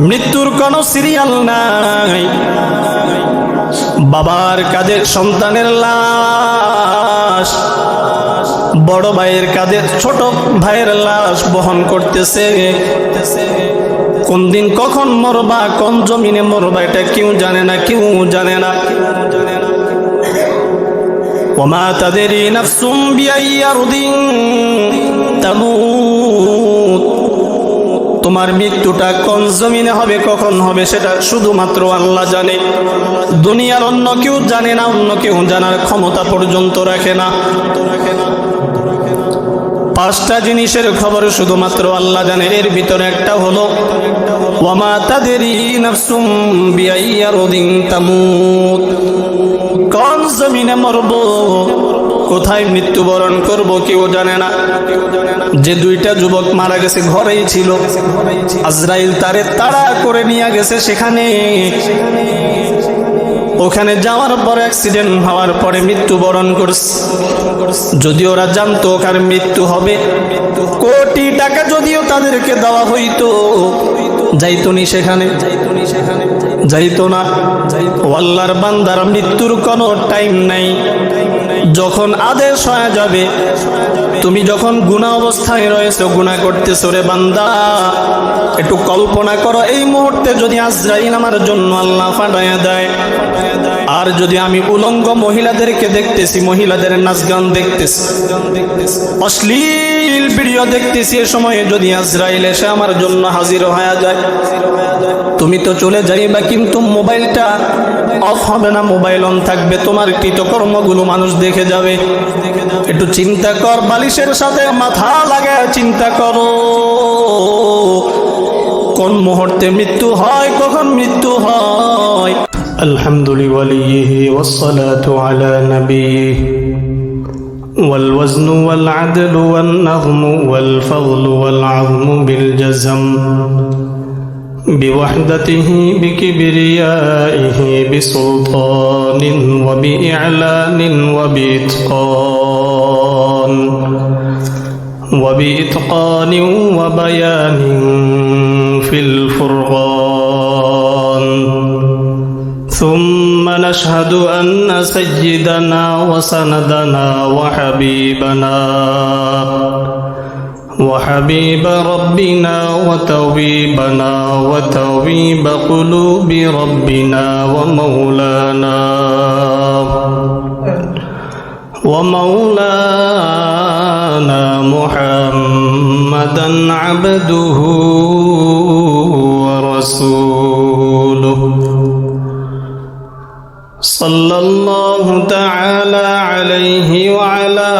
মৃত্যুর কোনো সিরিয়াল নাই। বাবার কাঁধে সন্তানের লাশ, বড় ভাইয়ের কাঁধে ছোট ভাইয়ের লাশ বহন করতেছে। কোন দিন কখন মরবা, কোন জমিনে মরবা, এটা কেউ জানে না, কেউ জানে না। ওমা তাদেরি নাফসুম বিআইয়ি আরদিন তামুত। তোমার মৃত্যুটা কোন জমিনে হবে, কখন হবে, সেটা শুধুমাত্র আল্লাহ জানে। দুনিয়ার অন্য কেউ জানে না, অন্য কেউ জানার ক্ষমতা পর্যন্ত রাখে না। পাঁচটা জিনিসের খবর শুধুমাত্র আল্লাহ জানে। এর ভিতরে একটা হলো ওয়ামা তাদেরি নাফসুম বিআইয়ি আরদিন তামুত। কোন জমিনে মরব, কোথায় মৃত্যুবরণ করব, কেউ জানে না। যে দুইটা যুবক মারা গেছে ঘরেই ছিল, আজরাইল তারে তাড়া করে নিয়ে গেছে সেখানে। ওখানে যাওয়ার পর অ্যাক্সিডেন্ট হওয়ার পরে মৃত্যুবরণ করছে। যদি ওরা জানতো ওখানে মৃত্যু হবে, কোটি টাকা যদিও তাদেরকে দেওয়া হইতো, যাইতো নি সেখানে, যাইতো না। আল্লাহর বান্দার মৃত্যুর কোনো টাইম নাই। যখন আদেশ হয়ে যাবে, তুমি যখন গুনাহ অবস্থায় রয়েছো, গুনাহ করতেছো রে বান্দা, একটু কল্পনা করো এই মুহূর্তে যদি আজরাইল আমার জন্য আল্লাহ পাঠায়া দেয়, আর যদি আমি উলঙ্গ মহিলাদেরকে দেখতেছি, মহিলাদের নাচ গান দেখতেছি, অশ্লীল ভিডিও দেখতেছি, এ সময়ে যদি আজরাইল এসে আমার জন্য হাজির হয়ে যায়, তুমি তো চলে যাইবা, কিন্তু মোবাইলটা অফ হবে না, মোবাইল অন থাকবে। তোমার কৃতকর্মগুলো মানুষ দেখে যাবে। একটু চিন্তা কর, বালিশের সাথে মাথা লাগায় চিন্তা করো, কোন মুহূর্তে মৃত্যু হয়, কখন মৃত্যু হয়। আলহামদুলিল্লাহ ওয়ালিহি ওয়াসসালাতু আলা নবিয়িহি والوزن والعدل والنظم والفضل والعظم بالجزم بوحدته بكبريائه بسلطان وبإعلان وبإتقان وبيان في الفرقان. ثم نشهد أن سيدنا وسندنا وحبيب ربنا وتويبنا وتويب قلوب ربنا ومولانا محمدا عبده ورسوله صلى الله تعالى عليه وعلى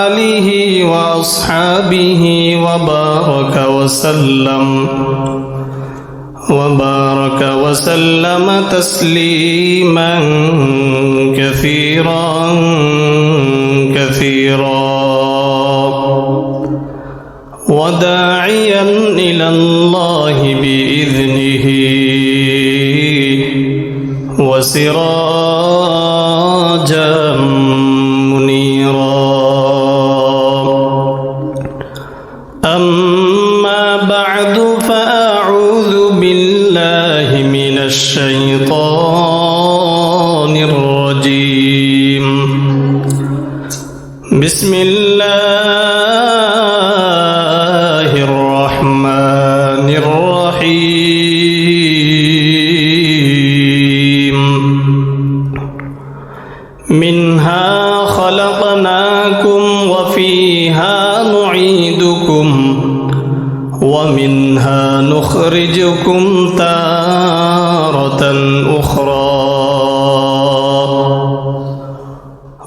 آله وأصحابه وبارك وسلم تسليما كثيرا وداعيا إلى الله بإذنه وسراجا منيرا. أما بعد فأعوذ بالله من الشيطان الرجيم. بسم الله الرحمن الرحيم. منها خلقناكم وفيها نعيدكم ومنها نخرجكم تارة أخرى.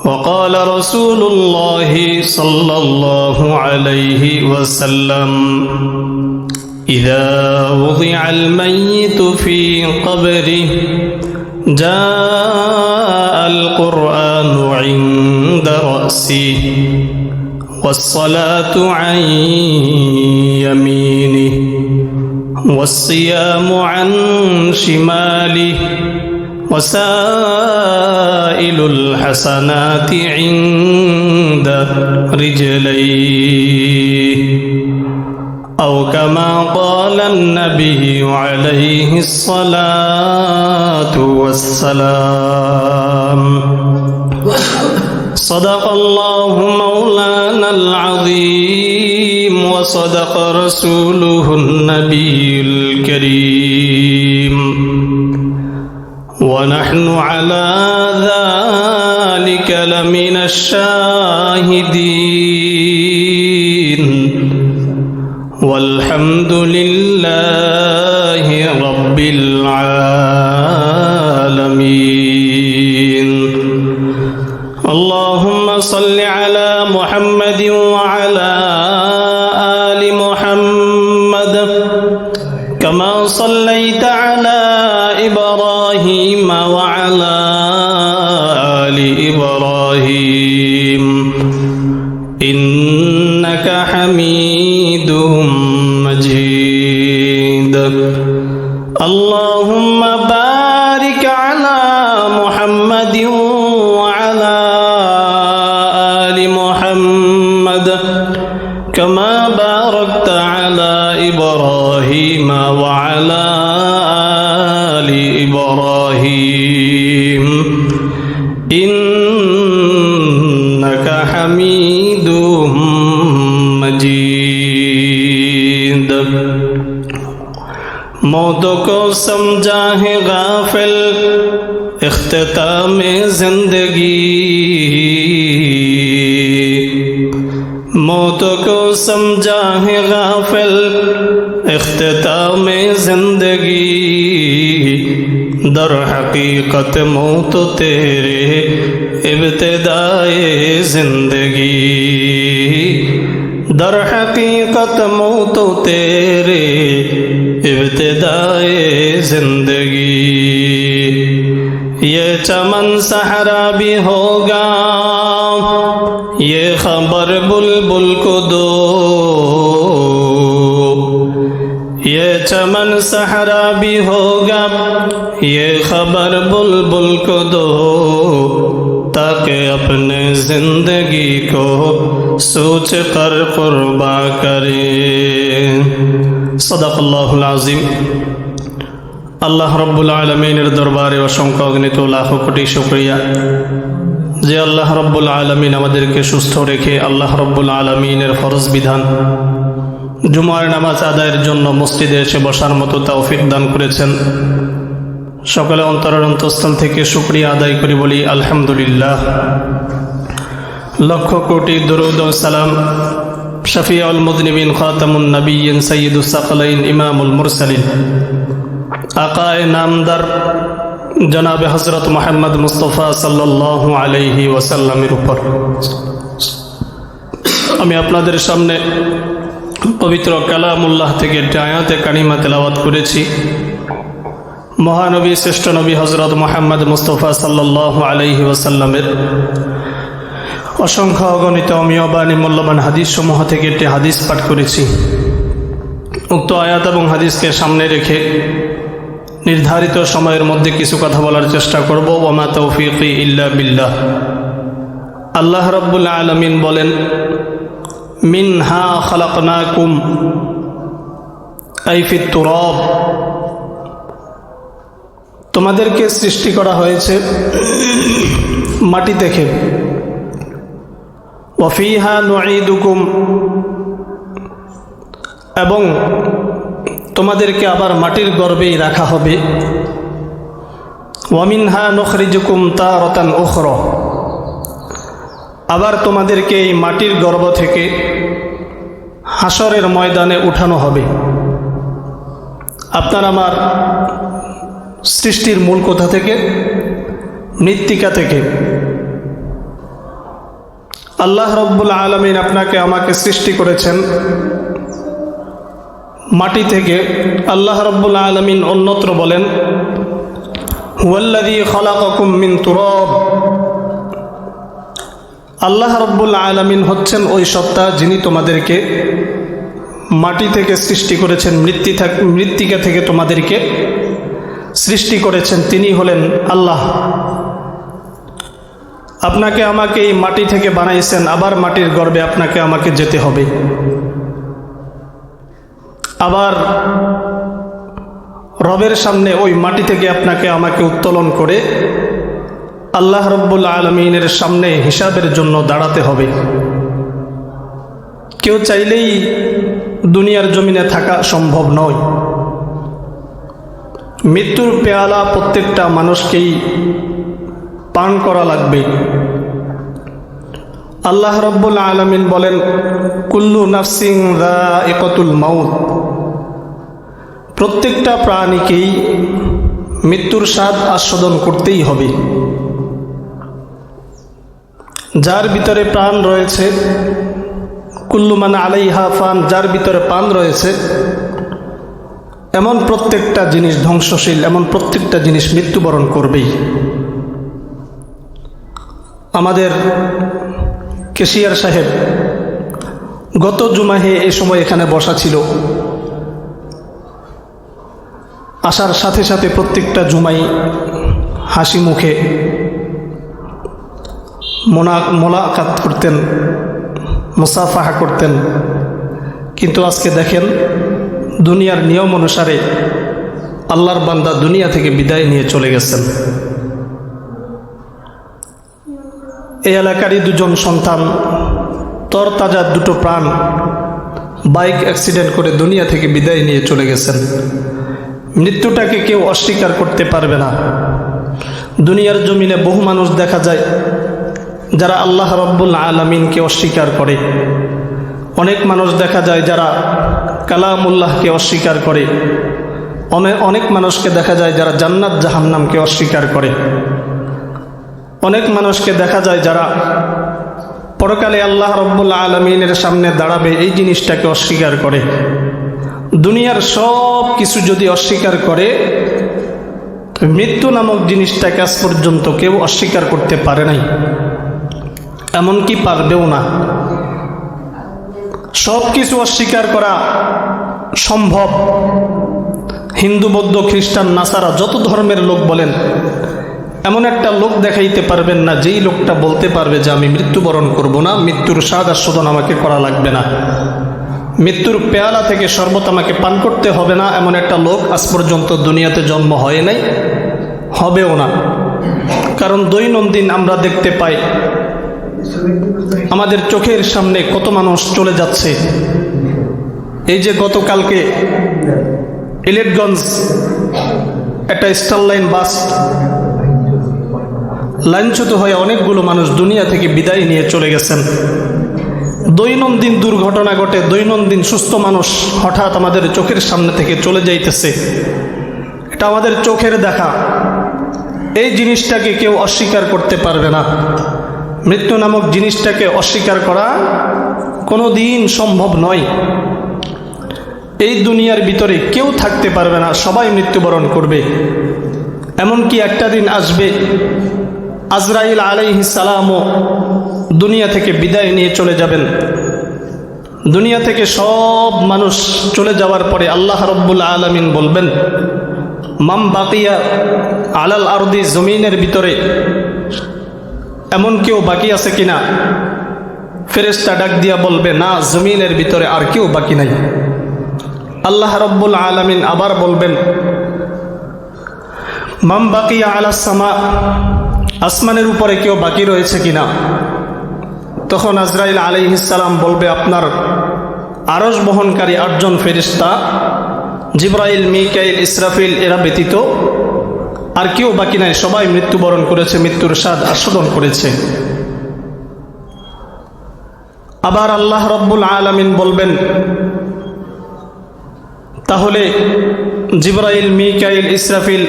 وقال رسول الله صلى الله عليه وسلم: إذا وضع الميت في قبره جاء القرآن عند رأسه والصلاة عن يمينه والصيام عن شماله وسائل الحسنات عند رجليه. أو كما قال النبي عليه الصلاة والسلام صدق الله مولانا العظيم وصدق رسوله النبي الكريم ونحن على ذلك لمن الشاهدين والحمد لله رب العالمين اللهم صل على محمد وعلى آل محمد كما صليت على إبراهيم وعلى آل إبراهيم إنك حميد مجيد اللهم بارك على محمد وعلى آل محمد كما باركت على إبراهيم وعلى آل إبراهيم إنك حميد مجيد मौत को समझा है गाफिल इख्तिताम जिंदगी मौत को समझा है गाफिल इख्तिताम जिंदगी दर हकीकत मौत तेरे इब्तिदाए जिंदगी दर हकीकत मौत तेरे इब्तिदाए जिंदगी ये चमन सहरा भी होगा ये खबर बुलबुल को दो ये चमन सहरा भी होगा ये खबर बुलबुल को दो ताकि अपने जिंदगी को सोच कर कुर्बा करे सदक़ल्लाहुल आज़ीम আল্লাহ রব্বুল আলমিনের দরবারে অসংখ্য অগণিত লাখ কোটি শুকরিয়া যে আল্লাহ রব্বুল আলমিন আমাদেরকে সুস্থ রেখে আল্লাহ রব্বুল আলমিনের ফরজ বিধান জুমার নামাজ আদায়ের জন্য মসজিদে এসে বসার মতো তৌফিক দান করেছেন। সকলে অন্তরের অন্তঃস্থল থেকে শুকরিয়া আদায় করি বলি আলহামদুলিল্লাহ। লক্ষ কোটি দরুদ ও সালাম শফিউল মুযনিবিন খাতামুন নবিয়্যিন সাইয়্যিদুস সাকলাইন ইমামুল মুরসালিন আকায়ে নামদার জনাবে হযরত মুহাম্মদ মুস্তাফা সাল্লাল্লাহু আলাইহি ওয়াসাল্লামের উপর। আমি আপনাদের সামনে পবিত্র কালামুল্লাহ থেকে একটি আয়াতে কারিমা তেলাওয়াত করেছি। মহানবী শ্রেষ্ঠ নবী হযরত মুহাম্মদ মুস্তাফা সাল্লাল্লাহু আলাইহি ওয়াসাল্লামের অসংখ্য অগণিত অমীয় বাণী মূল্যবান হাদিস সমূহ থেকে একটি হাদিস পাঠ করেছি। উক্ত আয়াত এবং হাদিসকে সামনে রেখে নির্ধারিত সময়ের মধ্যে কিছু কথা বলার চেষ্টা করব। ওয়ামা তৌফিকি ইল্লা বিল্লাহ। আল্লাহ রাব্বুল আলামিন বলেন, মিনহা খালাকনাকুম আই ফিত তুরাব, তোমাদেরকে সৃষ্টি করা হয়েছে মাটি থেকে। ওয়া ফিহা নুঈদুকুম, এবং তোমাদেরকে আবার মাটির গর্ভেই রাখা হবে। ওয়া মিনহা নুখরিজুকুম তারাতান উখরা, আবার তোমাদেরকে এই মাটির গর্ভ থেকে হাসরের ময়দানে উঠানো হবে। আপনার আমার সৃষ্টির মূল কোথা থেকে? মৃত্তিকা থেকে। আল্লাহ রাব্বুল আলামিন আপনাকে আমাকে সৃষ্টি করেছেন মাটি থেকে। আল্লাহ রাব্বুল আলামিন অন্যত্র বলেন, হুয়াল্লাযী খালাকাকুম মিন তুরাব। আল্লাহ রাব্বুল আলামিন হচ্ছেন ওই সত্তা যিনি তোমাদেরকে মাটি থেকে সৃষ্টি করেছেন, মৃত্তিকা থেকে তোমাদেরকে সৃষ্টি করেছেন। তিনি হলেন আল্লাহ। আপনাকে আমাকে এই মাটি থেকে বানাইছেন, আবার মাটির গর্ভে আপনাকে আমাকে যেতে হবে। আবার রবের সামনে ওই মাটি থেকে আপনাকে আমাকে উত্তোলন করে আল্লাহ রব্বুল আলামিনের সামনে হিসাবের জন্য দাঁড়াতে হবে। কেউ চাইলেই দুনিয়ার জমিনে থাকা সম্ভব নয়। মৃত্যুর পেয়ালা প্রত্যেকটা মানুষকেই পান করা লাগবে। আল্লাহ রব্বুল আলামিন বলেন, কুল্লু নাফসিন যায়িকাতুল মাউত, প্রত্যেকটা প্রাণীকেই মৃত্যুর স্বাদ আস্বাদন করতেই হবে। যার ভিতরে প্রাণ রয়েছে, কুল্লু মান আলাইহা ফান, যার ভিতরে প্রাণ রয়েছে, এমন প্রত্যেকটা জিনিস ধ্বংসশীল, এমন প্রত্যেকটা জিনিস মৃত্যুবরণ করবেই। আমাদের কেশিয়ার সাহেব গত জুমাহে এই সময় এখানে বসা ছিল। আসার সাথে সাথে প্রত্যেকটা জুমাই হাসি মুখে মোলাকাত করতেন, মুসাফাহা করতেন। কিন্তু আজকে দেখেন, দুনিয়ার নিয়ম অনুসারে আল্লাহর বান্দা দুনিয়া থেকে বিদায় নিয়ে চলে গেছেন। এই এলাকারই দুজন সন্তান, তরতাজা দুটো প্রাণ, বাইক অ্যাক্সিডেন্ট করে দুনিয়া থেকে বিদায় নিয়ে চলে গেছেন। মৃত্যুটাকে কেউ অস্বীকার করতে পারবে না। দুনিয়ার জমিনে বহু মানুষ দেখা যায় যারা আল্লাহ রব্বুল আলামিনকে অস্বীকার করে। অনেক মানুষ দেখা যায় যারা কালামুল্লাহকে অস্বীকার করে। অনেক মানুষকে দেখা যায় যারা জান্নাত জাহান্নামকে অস্বীকার করে। অনেক মানুষকে দেখা যায় যারা পরকালে আল্লাহ রব্বুল আলামিনের সামনে দাঁড়াবে, এই জিনিসটাকে অস্বীকার করে। দুনিয়ার সব কিছু যদি অস্বীকার করে, মৃত্যু নামক জিনিসটাকে আজ পর্যন্ত কেউ অস্বীকার করতে পারে নাই, এমনকি পারবেও না। সব কিছু অস্বীকার করা সম্ভব। হিন্দু, বৌদ্ধ, খ্রিস্টান, নাসারা, যত ধর্মের লোক বলেন, এমন একটা লোক দেখাইতে পারবেন না যেই লোকটা বলতে পারবে যে আমি মৃত্যুবরণ করব না, মৃত্যুর স্বাদ আস্বাদন আমাকে করা লাগবে না, মৃত্যুর পেয়ালা থেকে শরবত আমাকে পান করতে হবে না, এমন একটা লোক আজ পর্যন্ত দুনিয়াতে জন্ম হয় নাই, হবেও না। কারণ দৈনন্দিন আমরা দেখতে পাই আমাদের চোখের সামনে কত মানুষ চলে যাচ্ছে। এই যে গতকালকে ইলেটগঞ্জ একটা স্টার লাইন বাস লাইনচ্যুত হয়ে অনেকগুলো মানুষ দুনিয়া থেকে বিদায় নিয়ে চলে গেছেন। দৈনন্দিন দুর্ঘটনা ঘটে, দৈনন্দিন সুস্থ মানুষ হঠাৎ আমাদের চোখের সামনে থেকে চলে যাইতেছে। এটা আমাদের চোখের দেখা। এই জিনিসটাকে কেউ অস্বীকার করতে পারবে না। মৃত্যু নামক জিনিসটাকে অস্বীকার করা কোনো দিন সম্ভব নয়। এই দুনিয়ার ভিতরে কেউ থাকতে পারবে না, সবাই মৃত্যুবরণ করবে। এমনকি একটা দিন আসবে আজরাইল আলাইহিস সালামও দুনিয়া থেকে বিদায় নিয়ে চলে যাবেন। দুনিয়া থেকে সব মানুষ চলে যাওয়ার পরে আল্লাহ রব্বুল আলামিন বলবেন, মাম বাকিয়া আলাল আরদি, জমিনের ভিতরে এমন কেউ বাকি আছে কিনা? ফেরেশতা ডাক দিয়া বলবে, না, জমিনের ভিতরে আর কেউ বাকি নাই। আল্লাহ রব্বুল আলামিন আবার বলবেন, মাম বাকিয়া আলাস সামা, আসমানের উপরে কেউ বাকি রয়েছে কিনা? তখন আজরাইল আলাইহিস সালাম বলবে, আপনার আরশ বহনকারী 8 জন ফেরেশতা, জিবরাইল, মিকাইল, ইসরাফিল, এরা ব্যতীত আর কেউ বাকি নাই, সবাই মৃত্যুবরণ করেছে, মৃত্যুর স্বাদ আস্বাদন করেছে। আবার আল্লাহ রব্বুল আলামিন বলবেন, তাহলে জিবরাইল, মিকাইল, ইসরাফিল,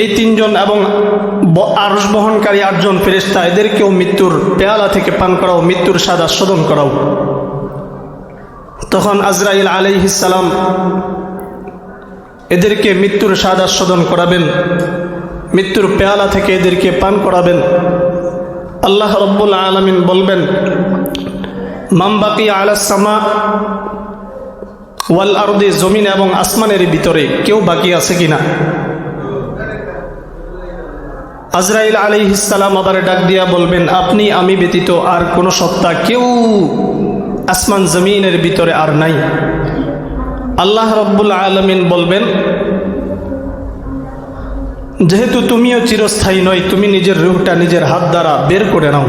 এই 3 জন এবং আরশ বহনকারী 8 জন ফেরেশতা, এদেরকেও মৃত্যুর পেয়ালা থেকে পান করাও, মৃত্যুর স্বাদ আস্বাদন করাও। তখন আজরাইল আলাইহিস সালাম এদেরকে মৃত্যুর স্বাদ আস্বাদন করাবেন, মৃত্যুর পেয়ালা থেকে এদেরকে পান করাবেন। আল্লাহ রব্বুল আলামিন বলবেন, মাম বাকিয়া আলাস সামা ওয়াল আরদি, জমিন এবং আসমানের ভিতরে কেউ বাকি আছে কিনা? আজরাইল আলাইহিস সালাম আবার ডাক দিয়া বলবেন, আপনি আমি ব্যতীত আর কোনো সত্তা কেউ আসমান জমিনের ভিতরে আর নাই। আল্লাহ রব্বুল আলামিন বলবেন, যেহেতু তুমিও চিরস্থায়ী নয়, তুমি নিজের রূহটা নিজের হাত দ্বারা বের করে নাও।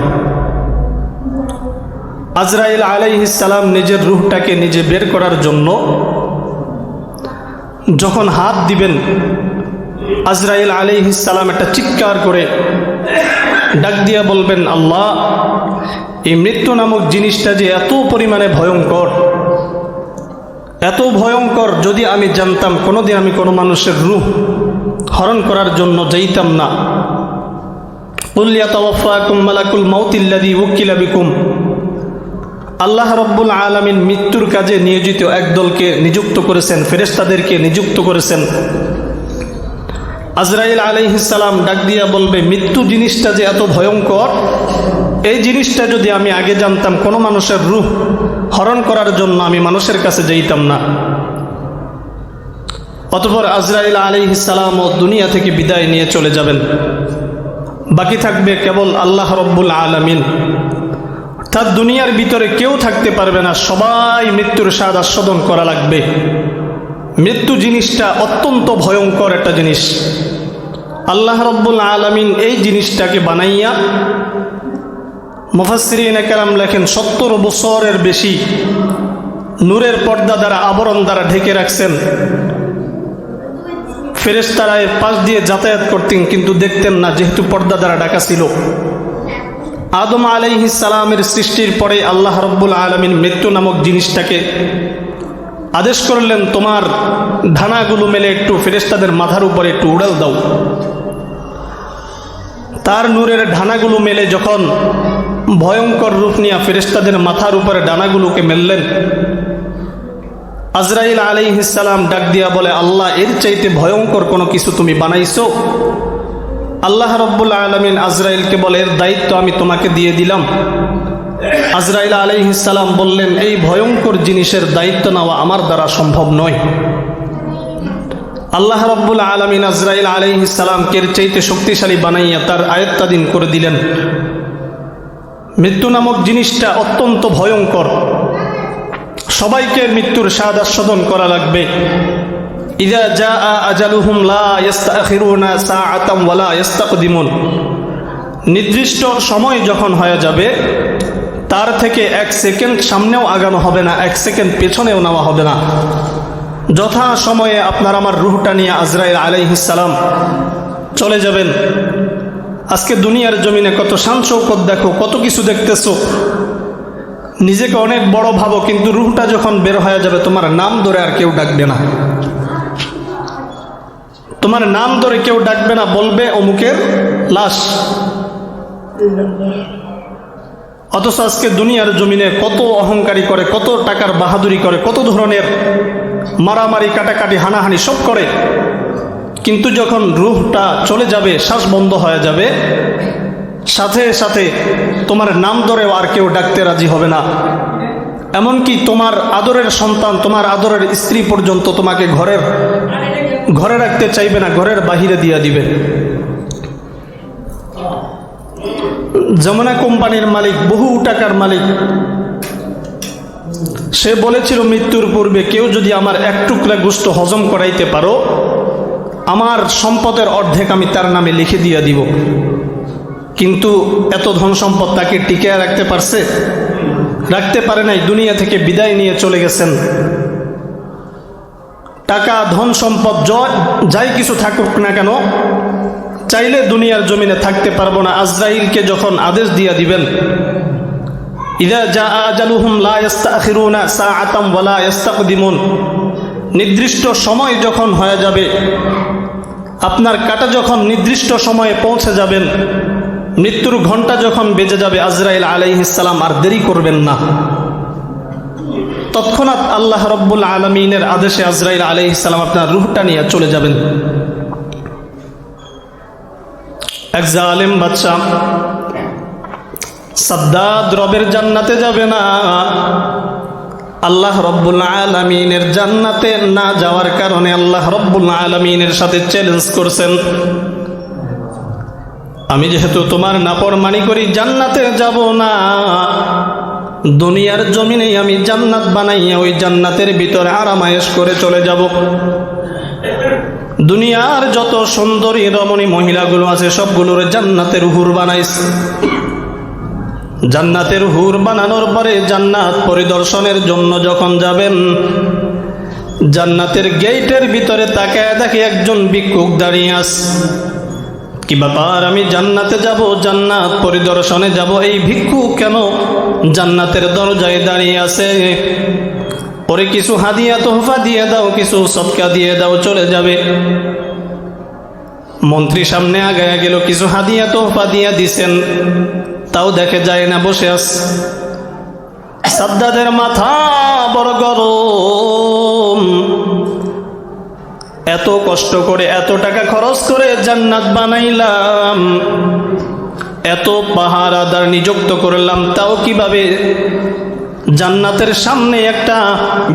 আজরাইল আলাইহিস সালাম নিজের রূহটাকে নিজে বের করার জন্য যখন হাত দিবেন, আজরাইল আলাইহিস সালাম একটা চিৎকার করে ডাক দিয়া বলবেন, আল্লাহ, এই মৃত্যু নামক জিনিসটা যে এত পরিমাণে ভয়ঙ্কর, এত ভয়ঙ্কর, যদি আমি জানতাম কোনোদিন আমি কোনো মানুষের রূহ হরণ করার জন্য যাইতাম না। কুল ইয়াতাওয়াফাকুম মালাকুল মাউতিল্লাযী উকিলা বিকুম। আল্লাহ রব্বুল আলামিন মৃত্যুর কাজে নিয়োজিত একদলকে নিযুক্ত করেছেন, ফেরেশতাদেরকে নিযুক্ত করেছেন। আজরাইল আলাইহিস সালাম ডাক দিয়া বলবে, মৃত্যু জিনিসটা যে এত ভয়ঙ্কর, এই জিনিসটা যদি আমি আগে জানতাম কোনো মানুষের রূহ হরণ করার জন্য আমি মানুষের কাছে যাইতাম না। অতঃপর আজরাইল আলাইহিস সালাম ও দুনিয়া থেকে বিদায় নিয়ে চলে যাবেন। বাকি থাকবে কেবল আল্লাহ রব্বুল আলামিন। তার দুনিয়ার ভিতরে কেউ থাকতে পারবে না, সবাই মৃত্যুর স্বাদ আস্বাদন করা লাগবে। মৃত্যু জিনিসটা অত্যন্ত ভয়ঙ্কর একটা জিনিস। আল্লাহ রব্বুল আলামিন এই জিনিসটাকে বানাইয়া, মুফাসসিরিনে কেরাম লেখেন, 70 বছরের বেশি নূরের পর্দা দ্বারা, আবরণ দ্বারা ঢেকে রাখছেন। ফেরেশতারা এর পাশ দিয়ে যাতায়াত করতেন কিন্তু দেখতেন না, যেহেতু পর্দা দ্বারা ঢাকা ছিল। আদম আলাইহিস সালামের সৃষ্টির পরে আল্লাহ রব্বুল আলামিন মৃত্যু নামক জিনিসটাকে আদেশ করলেন, তোমার ঢানাগুলো মেলে একটু ফেরেশতাদের মাথার উপরে একটু উড়াল দাও। তার নূরের ঢানাগুলো মেলে যখন ভয়ঙ্কর রূপ নিয়ে ফেরেশতাদের মাথার উপরে ডানাগুলোকে মেললেন, আজরাইল আলাইহিস সালাম ডাক দিয়া বলে, আল্লাহ, এর চাইতে ভয়ঙ্কর কোনো কিছু তুমি বানাইছো? আল্লাহ রব্বুল আলামিন আজরাইলকে বলে, এর দায়িত্ব আমি তোমাকে দিয়ে দিলাম। আজরাইল আলাইহিস সালাম বললেন, এই ভয়ঙ্কর জিনিসের দায়িত্ব নেওয়া আমার দ্বারা সম্ভব নয়। আল্লাহ রব্বুল আলামিন আজরাইল আলাইহিস সালামকে এর চাইতে শক্তিশালী বানাইয়া তার আয়ত্তাধীন করে দিলেন। মৃত্যু নামক জিনিসটা অত্যন্ত ভয়ঙ্কর, সবাইকে মৃত্যুর স্বাদ আস্বাদন করা লাগবে। ইযা জাআ আজালুহুম লা ইস্তাখিরুনা সাআতাম ওয়া লা ইস্তাকদিমুন। নির্দিষ্ট সময় যখন হয়ে যাবে, তার থেকে 1 সেকেন্ড সামনেও আগানো হবে না, 1 সেকেন্ড পেছনেও নেওয়া হবে না। যথা সময়ে আপনার আমার রূহটা নিয়ে আজরাইল আলাইহিস সালাম চলে যাবেন। আজকে দুনিয়ার জমিনে কত শান শৌকত দেখো, কত কিছু দেখতেছো, নিজেকে অনেক বড় ভাবো, কিন্তু রূহটা যখন বের হয়ে যাবে, তোমার নাম ধরে আর কেউ ডাকবে না। তোমার নাম ধরে কেউ ডাকবে না, বলবে অমুকের লাশ। অথচ আজকে দুনিয়ার জমিনে কত অহংকারী করে, কত টাকার বাহাদুরি করে, কত ধরনের মারামারি, কাটাকাটি, হানাহানি সব করে, কিন্তু যখন রূহটা চলে যাবে, শ্বাস বন্ধ হয়ে যাবে, সাথে সাথে তোমার নাম ধরেও আর কেউ ডাকতে রাজি হবে না। এমনকি তোমার আদরের সন্তান, তোমার আদরের স্ত্রী পর্যন্ত তোমাকে ঘরে রাখতে চাইবে না, ঘরের বাহিরে দিয়ে দিবে। যমুনা কোম্পানির মালিক, বহু টাকার মালিক, সে বলেছিল মৃত্যুর পূর্বে, কেউ যদি আমার 1 টুকরা গোশত হজম করাইতে পারো, আমার সম্পদের অর্ধেক আমি তার নামে লিখে দিয়ে দিব। কিন্তু এত ধন সম্পদ তাকে টিকিয়ে রাখতে পারছে? রাখতে পারে নাই। দুনিয়া থেকে বিদায় নিয়ে চলে গেছেন। টাকা, ধন সম্পদ, যাই কিছু থাকুক না কেন, চাইলে দুনিয়ার জমিনে থাকতে পারবো না। আজরাইলকে যখন আদেশ দিয়ে দিবেন, ইযা জাআ আজালুহুম লা ইস্তাখিরুনা সাআতাম ওয়া লা ইস্তাকদিমুন, নির্দিষ্ট সময় যখন হয়ে যাবে, আপনার কাটা যখন নির্দিষ্ট সময়ে পৌঁছে যাবেন, মৃত্যুর ঘন্টা যখন বেজে যাবে, আজরাইল আলাইহিস সালাম আর দেরি করবেন না। তৎক্ষণাৎ আল্লাহ রব্বুল আলামিনের আদেশে আজরাইল আলাইহিস সালাম আপনার রূহটা নিয়ে চলে যাবেন। এক জালেম বাদশা সাদ্দাদ রবের জান্নাতে যাবে না, আল্লাহ রব্বুল আলামিনের জান্নাতে না যাওয়ার কারণে আল্লাহ রব্বুল আলামিনের সাথে চ্যালেঞ্জ করছেন, আমি যেহেতু তোমার নাফরমানি করি জান্নাতে যাব না, দুনিয়ার জমিনে আমি জান্নাত বানাইয়া ওই জান্নাতের ভিতরে আরামায়েশ করে চলে যাব। দুনিয়ার যত সুন্দরী রমণী মহিলাগুলো আছে সবগুলোর জান্নাতের হুর বানাইছে। জান্নাতের হুর বানানোর পরে জান্নাত পরিদর্শনের জন্য যখন যাবেন, জান্নাতের গেটের ভিতরে তাকায় দেখে একজন ভিক্ষুক দাঁড়িয়ে আছে। কি ব্যাপার, আমি জান্নাতে যাব, জান্নাত পরিদর্শনে যাব, এই ভিক্ষুক কেন জান্নাতের দরজায় দাঁড়িয়ে আছে? পরে কিছু হাদিয়া তোহফা দিয়ে দাও, কিছু সদকা দিয়ে দাও, চলে যাবে। মন্ত্রী সামনে আগায়া গেল, কিছু হাদিয়া তোহফা দিয়ে দিছেন, তাও দেখে যায় না, বসে আছে। সাদ্দাদের মাথা বড় গরম, এত কষ্ট করে এত টাকা খরচ করে জান্নাত বানাইলাম, এত পাহারাদার নিযুক্ত করলাম, তাও কিভাবে জান্নাতের সামনে একটা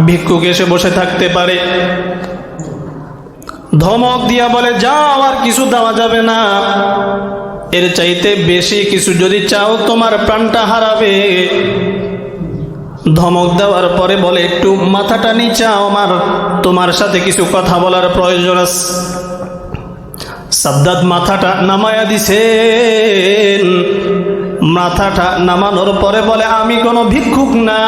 ভিক্ষুক এসে বসে থাকতে পারে? ধমক দিয়া বলে, যাও, আর কিছু দেওয়া যাবে না, এর চাইতে বেশি কিছু যদি চাও তোমার প্রাণটা হারাবে। ধমক দেওয়ার পরে বলে, একটু মাথাটা নিচাও, আমার তোমার সাথে কিছু কথা বলার প্রয়োজন আছে। সাদ্দাত মাথাটা নামায়া দিছেন। মাথাটা নামানোর পরে বলে, আমি কোনো ভিক্ষুক না,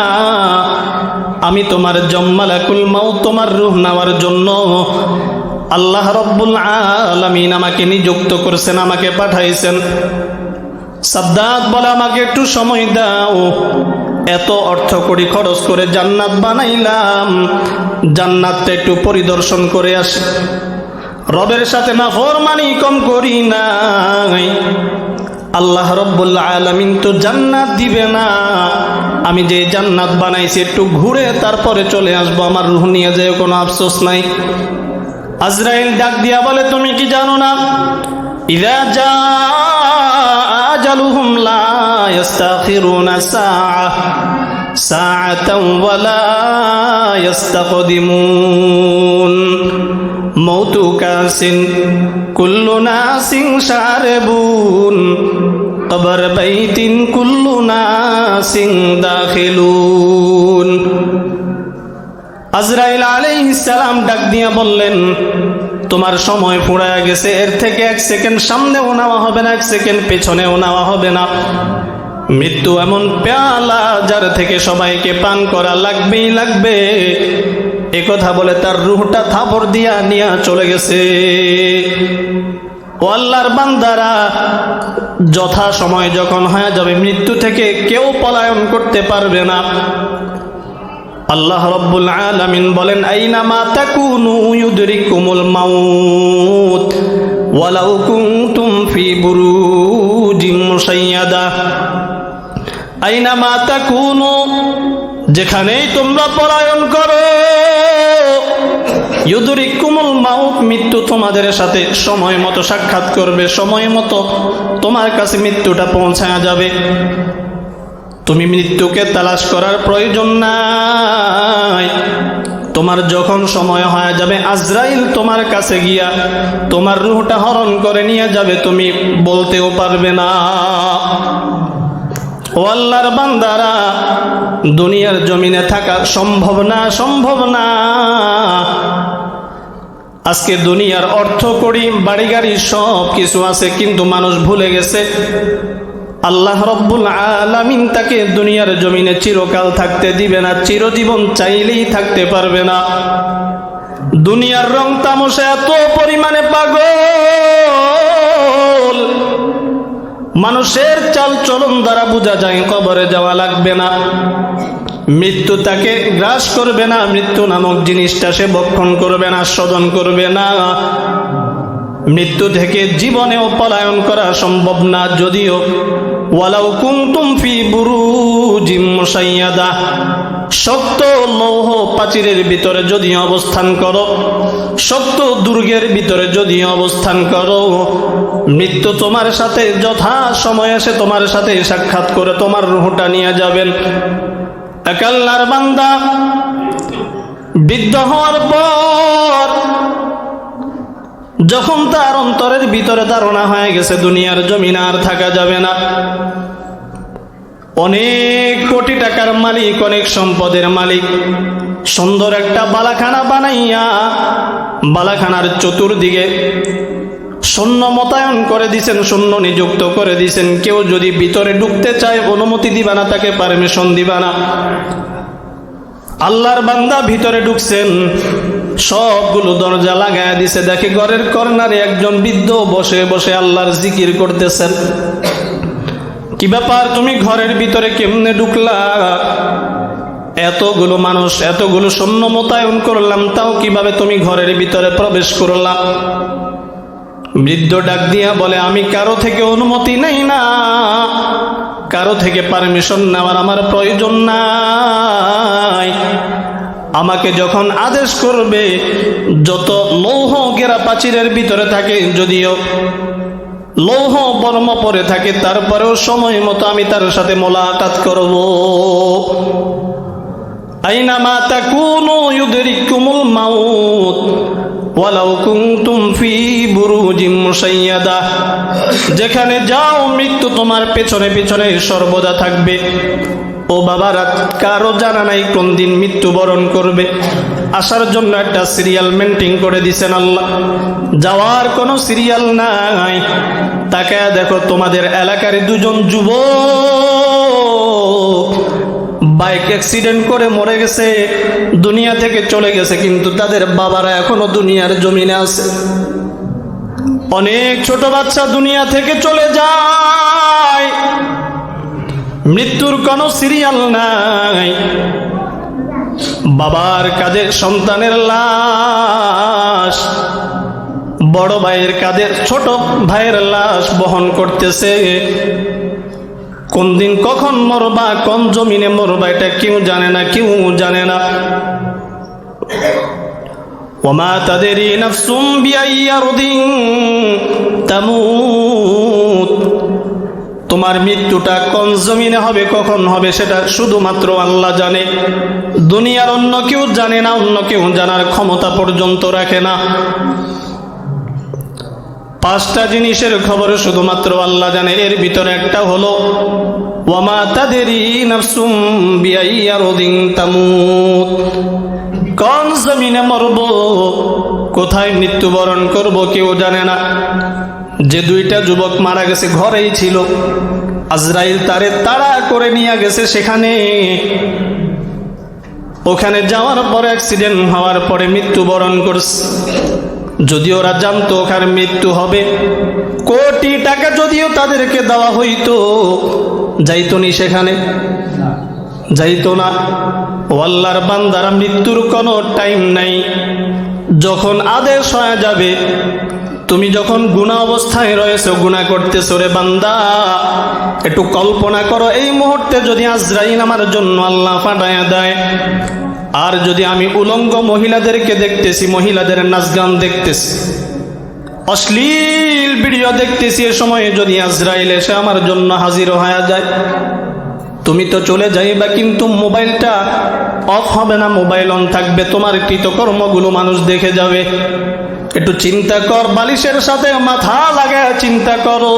আমি তোমার মালাকুল মাউত, তোমার রূহ নেওয়ার জন্য আল্লাহ রব্বুল আলামিন আমাকে নিযুক্ত করেছেন, আমাকে পাঠাইছেন। সাদ্দাত বলে, আমাকে একটু সময় দাও, এত অর্থ কোটি খরচ করে জান্নাত বানাইলাম, জান্নাতটা একটু পরিদর্শন করে আসি। রবের সাথে নাফরমানি কম করি নাই, আল্লাহ রব্বুল আলামিন তো জান্নাত দিবে না, আমি যে জান্নাত বানাইছি একটু ঘুরে তারপরে চলে আসবো, আমার রূহ নিয়ে যেও, কোনো আফসোস নাই। আজরাইল ডাক দিয়া বলে, তুমি কি জানো না, ইযা জাআ আজালুহুম লা ইস্তাখিরুনা সাআতান ওয়া লা ইস্তাকদিমুন। মৌতু কাসিন কুল্লু নাসিন শারিবুন, কবর বাইতিন কুল্লু নাসিন দাখিলুন। আজরাইল আলাইহিস সালাম ডাক দিয়া বললেন, তোমার সময় ফুরায় গেছে, এর থেকে 1 সেকেন্ড সামনেও নেওয়া হবে না, 1 সেকেন্ড পেছনেও নেওয়া হবে না। মৃত্যু এমন পেয়ালা যার থেকে সবাইকে পান করা লাগবেই লাগবে। এ কথা বলে তার রূহটা থাপড় দিয়া নিয়ে চলে গেছে। ও আল্লাহর বান্দারা, যথা সময় যখন হয়ে যাবে, মৃত্যু থেকে কেউ পলায়ন করতে পারবে না। আল্লাহ রব্বুল আলামিন বলেন, আইনামা তাকুনু ইউদরিকুমুল মাউত ওয়ালাউ কুনতুম ফি বুরুজিন মুশাইয়াদা। আইনামা তাকুনু, যেখানেই তোমরা পলায়ন করো, ইউদরিকুমুল মাউত, মৃত্যু তোমাদের সাথে সময় মতো সাক্ষাৎ করবে, সময় মতো তোমার কাছে মৃত্যুটা পৌঁছায়া যাবে। তুমি মৃত্যুকে তালাশ করার প্রয়োজন নাই। তোমার যখন সময় হয়ে যাবে, আজরাইল তোমার কাছে গিয়া তোমার রূহটা হরণ করে নিয়ে যাবে, তুমি বলতেও পারবে না। ও আল্লাহর বান্দারা, দুনিয়ার জমিনে থাকা সম্ভব না, সম্ভব না। আজকে দুনিয়ার অর্থ করি, বাড়ি গাড়ি সব কিছু আছে, কিন্তু মানুষ ভুলে গেছে আল্লাহ রব্বুল আলামিন তাকে দুনিয়ার জমিনে চিরকাল থাকতে দিবে না, চিরজীবন চাইলেই থাকতে পারবে না। দুনিয়ার রং তামাশা এত পরিমাণে পাগল, মানুষের চাল চলন দ্বারা বোঝা যায় কবরে যাওয়া লাগবে না, মৃত্যু তাকে গ্রাস করবে না, মৃত্যু নামক জিনিসটা সে ভক্ষণ করবে না, আস্বাদন করবে না। মৃত্যু থেকে জীবনেও পলায়ন করা সম্ভব না। যদিও ওয়ালাউ কুনতুম ফি বুরুজিম মুশাইয়াদা, শক্ত লৌহ প্রাচীরের ভিতরে যদি অবস্থান করো, শক্ত দুর্গের ভিতরে যদি অবস্থান করো, মৃত্যু তোমার সাথে যথা সময় এসে তোমার সাথে সাক্ষাৎ করে তোমার রূহটা নিয়ে যাবেন। এক আল্লাহর বান্দা বৃদ্ধ হওয়ার পর যখন তার অন্তরের ভিতরে ধারণা হয়ে গেছে দুনিয়ার জমিন আর থাকা যাবে না, অনেক কোটি টাকার মালিক, অনেক সম্পদের মালিক, সুন্দর একটা বালাখানা বানাইয়া বালাখানার চতুর্দিকে সৈন্য মোতায়েন করে দিছেন, সৈন্য নিযুক্ত করে দিছেন। কেউ যদি ভিতরে ঢুকতে চায় অনুমতি দিবা না, তাকে পারমিশন দিবা না। আল্লাহর বান্দা ভিতরে ঢুকছেন, সবগুলো দরজা লাগায়া দিছে। দেখে ঘরের কর্নারে একজন বৃদ্ধ বসে বসে আল্লাহর জিকির করতেছেন। কি ব্যাপার, তুমি ঘরের ভিতরে কেমনে ঢুকলা? এতগুলো মানুষ, এতগুলো সৈন্য মোতায়েন করলাম, তাও কিভাবে তুমি ঘরের ভিতরে প্রবেশ করলা? বৃদ্ধ ডাক দিয়া বলে, আমি কারো থেকে অনুমতি নেই না, কারো থেকে পারমিশন নেওয়ার আমার প্রয়োজন নাই। আমাকে যখন আদেশ করবে, যত লৌহ ঘেরা প্রাচীরের ভিতরে থাকে, যদিও লৌহ বর্ম পরে থাকে, তারপরেও সময় মতো আমি তার সাথে মোলাকাত করব। আইনামা তাকুনু ইউদরিকুমুল মাউত ওয়ালাউ কুনতুম ফি বুরুজিম মুশাইয়াদা। যেখানে যাও মৃত্যু তোমার পেছনে পেছনে সর্বদা থাকবে। ও বাবারা, কারো জানা নাই কোন দিন মৃত্যুবরণ করবে। আসার জন্য একটা সিরিয়াল মেনটেন করে দিছেন আল্লাহ, যাওয়ার কোনো সিরিয়াল নাই। তাকায় দেখো, তোমাদের এলাকার দুজন যুবক বাইক অ্যাক্সিডেন্ট করে মরে গেছে, দুনিয়া থেকে চলে গেছে, কিন্তু তাদের বাবারা এখনো দুনিয়ার জমিনে আছে। অনেক ছোট বাচ্চা দুনিয়া থেকে চলে যায়, মৃত্যুর কোনো সিরিয়াল নাই। বাবার কাঁধে সন্তানের লাশ, বড় ভাইয়ের কাঁধে ছোট ভাইয়ের লাশ বহন করতেছে। কোন দিন কখন মরবা, কোন জমিনে মরবা, এটা কেউ জানে না, কেউ জানে না। ওমা তাদেরি নাফসুম বিআইয়ি আরদিন তামুত। তোমার মৃত্যুটা কোন জমিনে হবে, কখন হবে, সেটা শুধুমাত্র আল্লাহ জানে। দুনিয়ার অন্য কেউ জানে না, অন্য কেউ জানার ক্ষমতা পর্যন্ত রাখে না। পাঁচটা জিনিসের খবর শুধুমাত্র আল্লাহ জানে। এর ভিতরে একটা হলো ওয়ামা তাদেরি নাফসুম বিআইয়ি আরদিন তামুত। কোন জমিনে মরব, কোথায় মৃত্যুবরণ করব, কেউ জানে না। যে দুইটা যুবক মারা গেছে ঘরেই ছিল, আজরাইল তারে তাড়া করে নিয়ে গেছে সেখানে। ওখানে যাওয়ার পরে অ্যাক্সিডেন্ট হওয়ার পরে মৃত্যুবরণ করছে। যদি ওরা জানতো ওখানে মৃত্যু হবে, কোটি টাকা যদিও তাদেরকে দেওয়া হইতো, যাইতো নি সেখানে, যাইতো না। ও আল্লাহর বান্দারা, মৃত্যুর কোনো টাইম নাই। যখন আদেশ হয়ে যাবে, তুমি যখন গুনাহ অবস্থায় রয়েছো, গুনাহ করতেছো রে বান্দা, একটু কল্পনা করো, এই মুহূর্তে যদি আজরাইল আমার জন্য আল্লাহ পাঠায়া দেয়, আর যদি আমি উলঙ্গ মহিলাদেরকে দেখতেছি, মহিলাদের নাচ গান দেখতেছি, অশ্লীল ভিডিও দেখতেছি, এ সময়ে যদি আজরাইল এসে আমার জন্য হাজির হয়ে যায়, তুমি তো চলে যাইবা, কিন্তু মোবাইলটা অফ হবে না, মোবাইল অন থাকবে, তোমার কৃতকর্মগুলো মানুষ দেখে যাবে। একটু চিন্তা কর, বালিশের সাথে মাথা লাগায় চিন্তা করো,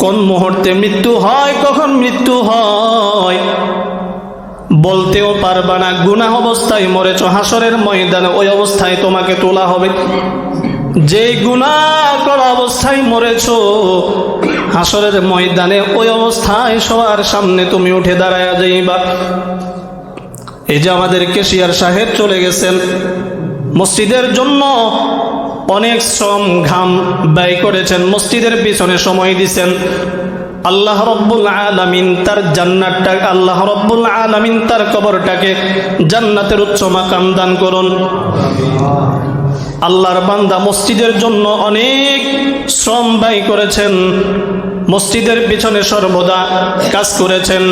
কোন মুহূর্তে মৃত্যু হয়, কখন মৃত্যু হয় বলতেও পারবা না। গুনাহ অবস্থায় মরেছো, হাসরের ময়দানে ওই অবস্থায় তোমাকে তোলা হবে। যে গুনাহ করা অবস্থায় মরেছো, হাসরের ময়দানে ওই অবস্থায় সবার সামনে তুমি উঠে দাঁড়ায়া যাইবা। এই যে আমাদের কেশিয়ার সাহেব চলে গেছেন, মসজিদের জন্য অনেক শ্রম ঘাম ব্যয় করেছেন, মসজিদের পিছনে সময় দিছেন। আল্লাহ রব্বুল আলামিন তার জান্নাতটা, আল্লাহ রব্বুল আলামিন তার কবরটাকে জান্নাতের উচ্চ মাকাম দান করুন। আল্লাহর বান্দা মসজিদের জন্য অনেক শ্রম ব্যয় করেছেন, মসজিদের পিছনে সর্বদা কাজ করেছেন।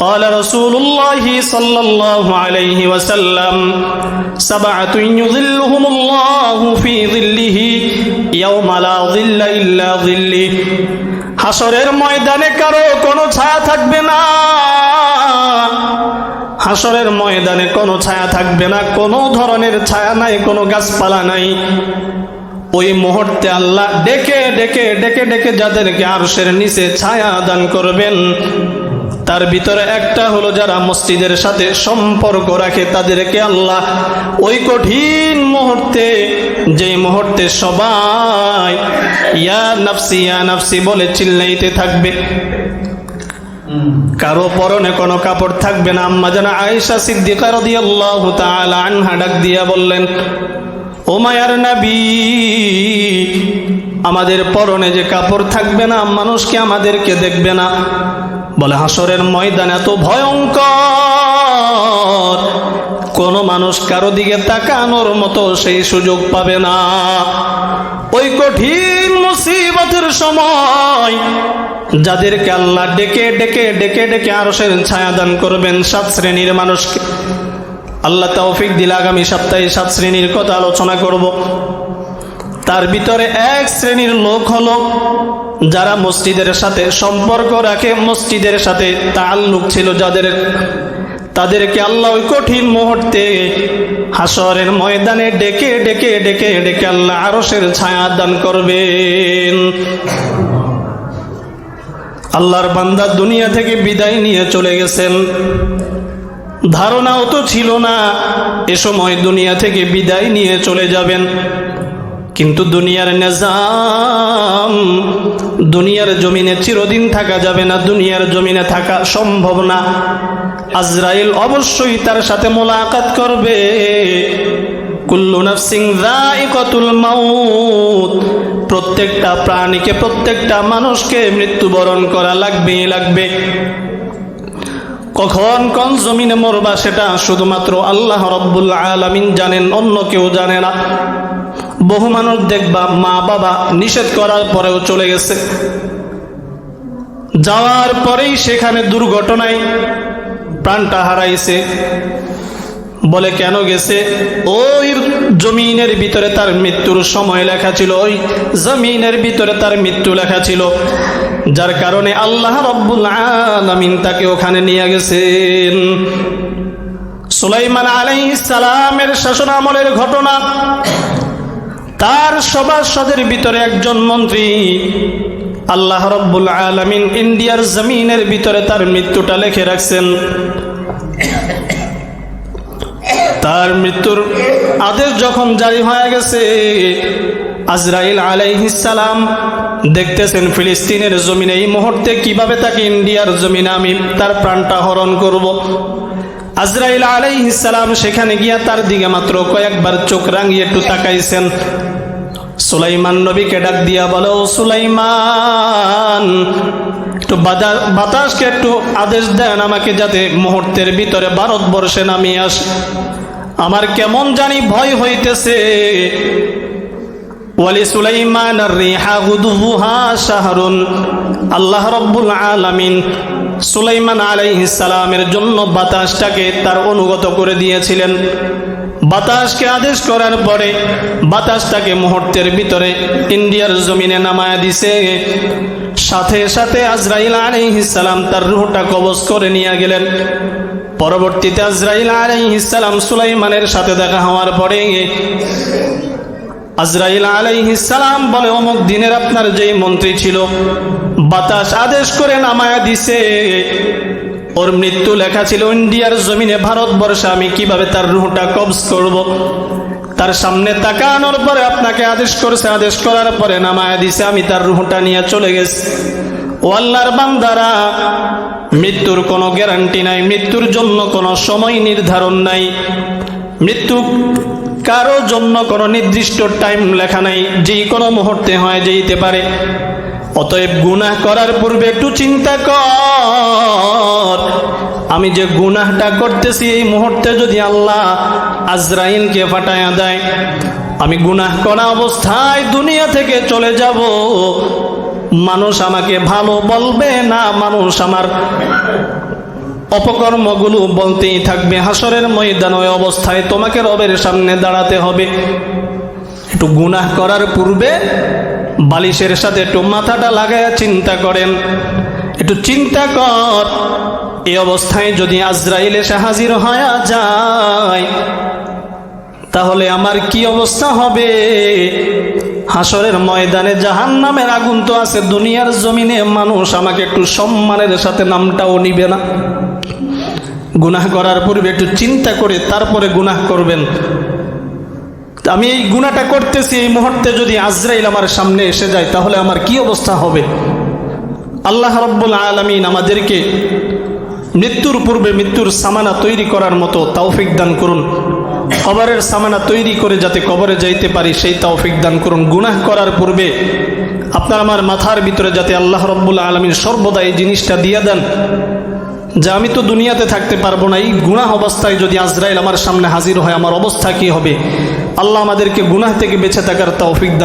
قال رسول الله صلى الله عليه وسلم سبعة يظلهم الله في ظله يوم لا ظل إلا ظله। হাসরের ময়দানে কারো কোনো ছায়া থাকবে না, হাসরের ময়দানে কোনো ছায়া থাকবে না, কোনো ধরনের ছায়া নাই, কোনো গাছপালা নাই। ওই মুহূর্তে আল্লাহ ডেকে ডেকে ডেকে ডেকে যাদেরকে আরশের নিচে ছায়া দান করবেন, তার ভিতরে একটা হলো যারা মসজিদের সাথে সম্পর্ক রাখে তাদেরকে আল্লাহ ওই কঠিন মুহূর্তে, যেই মুহূর্তে সবাই ইয়া নাফসি বলে চিল্লাইতে থাকবে, কারো পরনে কোনো কাপড় থাকবে না। আম্মা জানা আয়েশা সিদ্দিকা রাদিয়াল্লাহু তাআলা আনহা ডাক দিয়া বললেন, ও মায়ার নবী, আমাদের পরনে যে কাপড় থাকবে না, মানুষকে আমাদেরকে দেখবে না। বলে হাসরের ময়দান এত ভয়ঙ্কর, কোন মানুষ কারো দিকে তাকানোর মতো সেই সুযোগ পাবে না। ওই কঠিন মুসিবতের সময় যাদেরকে আল্লাহ ডেকে ডেকে ডেকে ডেকে আরশের ছায়া দান করবেন 7 শ্রেণীর মানুষকে। আল্লাহ তৌফিক দিলে আগামী সপ্তাহে 7 শ্রেণীর কথা আলোচনা করব। তার ভিতরে 1 শ্রেণীর লোক হলো যারা মসজিদের সাথে সম্পর্ক রাখে, মসজিদের সাথে তাআল্লুক ছিল যাদের, তাদেরকে আল্লাহ ওই কঠিন মুহূর্তে হাসরের ময়দানে ডেকে ডেকে ডেকে ডেকে আল্লাহ আরশের ছায়া দান করবেন। আল্লাহর বান্দা দুনিয়া থেকে বিদায় নিয়ে চলে গেছেন, ধারণাও তো ছিল না এ সময় দুনিয়া থেকে বিদায় নিয়ে চলে যাবেন। কিন্তু দুনিয়ার নিজাম, দুনিয়ার জমিনে চিরদিন থাকা যাবে না, দুনিয়ার জমিনে থাকা সম্ভব না। আজরাইল অবশ্যই তার সাথে মোলাকাত করবে। কুল্লু নাফসিন যায়িকাতুল মাউত, প্রত্যেকটা প্রাণীকে, প্রত্যেকটা মানুষকে মৃত্যুবরণ করা লাগবে। কখন কোন জমিনে মরবা সেটা শুধুমাত্র আল্লাহ রাব্বুল আলামিন জানেন, অন্য কেউ জানে না। বহু মানুষ দেখবা মা বাবা নিষেধ করার পরেও চলে গেছে, যাওয়ার পরেই সেখানে দুর্ঘটনায় প্রাণটা হারাইছে। বলে কেন গেছে? ওই জমিনের ভিতরে তার মৃত্যুর সময় লেখা ছিল, ওই জমিনের ভিতরে তার মৃত্যু লেখা ছিল, যার কারণে আল্লাহ রাব্বুল আলামিন তাকে ওখানে নিয়ে গেছেন। সুলাইমান আলাইহিস সালামের শাসন আমলের ঘটনা। তার সভাসদের ভিতরে একজন মন্ত্রী, আল্লাহ রাব্বুল আলামিন ইন্ডিয়ার জমিনের ভিতরে তার মৃত্যুটা লিখে রাখছেন। তার মৃত্যুর আদেশ যখন জারি হয়ে গেছে, আজরাইল আলাইহিস সালাম দেখতেছেন ফিলিস্তিনের জমিনে এই মুহূর্তে কিভাবে তাকে ইন্ডিয়ার জমিনে আমি তার প্রাণটা হরণ করব। আজরাইল আলাইহিস সালাম সেখানে গিয়া তার দিকে মাত্র কয়েকবার চোখ রাঙিয়ে একটু তাকাইছেন। সুলাইমান নবীকে ডাক দিয়া বলো, সুলাইমান, একটু বাতাসকে একটু আদেশ দেন আমাকে, যাতে মুহূর্তের ভিতরে ভারতবর্ষে নামিয়ে আসে। আমার কেমন জানি ভয় হইতেছে। ওয়ালি সুলাইমান আর-রিহা গুদুহা শাহরুন, আল্লাহ রাব্বুল আলামিন সুলাইমান আলাইহিস সালামের জন্য বাতাসটাকে তার অনুগত করে দিয়েছিলেন। বাতাসকে আদেশ করার পরে বাতাসটাকে মুহূর্তের ভিতরে ইন্ডিয়ার জমিনে নামায়া দিছে। সাথে সাথে আজরাইল আলাইহিস সালাম তার রূহটা কবজ করে নিয়ে গেলেন। পরবর্তীতে আজরাইল আলাইহিস সালাম সুলাইমানের সাথে দেখা হওয়ার পরে আজরাইল আলাইহিস সালাম বলে, অমুক দিনের আপনার যেই মন্ত্রী ছিল, বাতাস আদেশ করে নামায়া দিছে, ওর মৃত্যু লেখা ছিল ইন্ডিয়ার জমিনে, ভারতবর্ষে, আমি কিভাবে তার রূহটা কবজ করব? তার সামনে তাকানোর পরে আপনাকে আদেশ করেছে, আদেশ করার পরে নামায়া দিছে, আমি তার রূহটা নিয়ে চলে গেছি। ও আল্লাহর বান্দারা, মৃত্যুর কোনো গ্যারান্টি নাই, মৃত্যুর জন্য কোনো সময় নির্ধারণ নাই, মৃত্যু কারো জন্য কোনো নির্দিষ্ট টাইম লেখা নাই, যেই কোনো মুহূর্তে হয়ে যেতে পারে। অতএব গুনাহ করার পূর্বে একটু চিন্তা কর, আমি যে গুনাহটা করতেছি এই মুহূর্তে যদি আল্লাহ আজরাইলকে পাঠায়া দেয়, আমি গুনাহ করা অবস্থায় দুনিয়া থেকে চলে যাব, মানুষ আমাকে ভালো বলবে না, মানুষ আমার অপকর্মগুলো বলতেই থাকবে। হাসরের ময়দানে ওই অবস্থায় তোমাকে রবের সামনে দাঁড়াতে হবে। একটু গুনাহ করার পূর্বে বালিশের সাথে একটু মাথাটা লাগায় চিন্তা করেন, একটু চিন্তা কর, এই অবস্থায় যদি আজরাইল এসে হাজির হয়ে যায় তাহলে আমার কি অবস্থা হবে? হাসরের ময়দানে জাহান্নামের আগুন তো আছে, দুনিয়ার জমিনে মানুষ আমাকে একটু সম্মানের সাথে নামটাও নিবে না। গুনাহ করার পূর্বে একটু চিন্তা করে তারপরে গুনাহ করবেন। আমি এই গুনাহটা করতেছি, এই মুহূর্তে যদি আজরাইল আমার সামনে এসে যায় তাহলে আমার কি অবস্থা হবে? আল্লাহ রাব্বুল আলামিন আমাদেরকে মৃত্যুর পূর্বে মৃত্যুর সামানা তৈরি করার মতো তৌফিক দান করুন। কবরের সামানা তৈরি করে যাতে কবরে যাইতে পারি সেই তৌফিক দান করুন। গুনাহ করার পূর্বে আপনার আমার মাথার ভিতরে যাতে আল্লাহ রাব্বুল আলামিন সর্বদা এই জিনিসটা দিয়ে দেন যে আমি তো দুনিয়াতে থাকতে পারবো না, এই গুনাহ অবস্থায় যদি আজরাইল আমার সামনে হাজির হয় আমার অবস্থা কি হবে? আল্লাহ আমাদেরকে গুনাহ থেকে বেঁচে থাকার তৌফিক দান